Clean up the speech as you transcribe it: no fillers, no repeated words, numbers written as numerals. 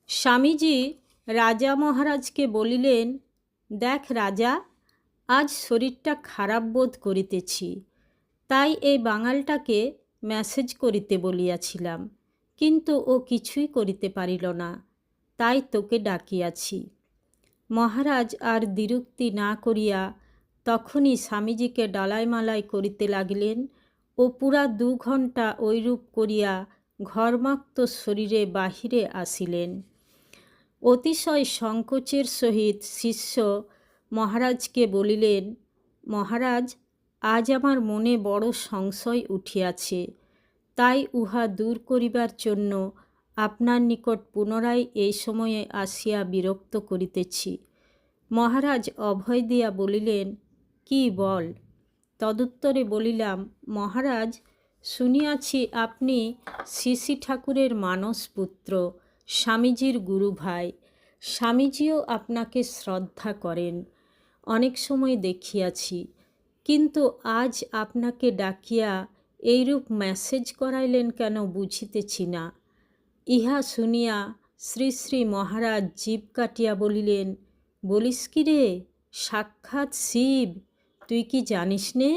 স্বামীজি রাজা মহারাজকে বলিলেন, দেখ রাজা, আজ শরীরটা খারাপ বোধ করিতেছি, তাই এই বাঙালটাকে মেসেজ করিতে বলিয়াছিলাম, কিন্তু ও কিছুই করিতে পারিল না, তাই তোকে ডাকিয়াছি। মহারাজ আর দ্বিরুক্তি না করিয়া তখনই স্বামীজিকে ডালাইমালাই করিতে লাগিলেন ও পুরা 2 ঘণ্টা ঐরূপ করিয়া ঘর্মাক্ত শরীরে বাহিরে আসিলেন। অতিশয় সংকোচের সহিত শিষ্য মহারাজকে বলিলেন, মহারাজ, আজ আমার মনে বড় সংশয় উঠিয়াছে, তাই উহা দূর করিবার জন্য আপনার নিকট পুনরায় এই সময়ে আসিয়া বিরক্ত করিতেছি। মহারাজ অভয় দিয়া বলিলেন, কি বল? তদুত্তরে বলিলাম, মহারাজ, শুনিয়াছি আপনি শ্রী ঠাকুরের মানস পুত্র, স্বামীজির গুরু ভাই। স্বামীজিও আপনাকে শ্রদ্ধা করেন, অনেক সময় দেখিয়াছি, কিন্তু আজ আপনাকে ডাকিয়া এইরূপ মেসেজ করাইলেন কেন বুঝিতেছি না। ইহা শুনিয়া শ্রী শ্রী মহারাজ জিভ কাটিয়া বলিলেন, বলিস কি রে, সাক্ষাৎ শিব, তুই কি জানিস নে?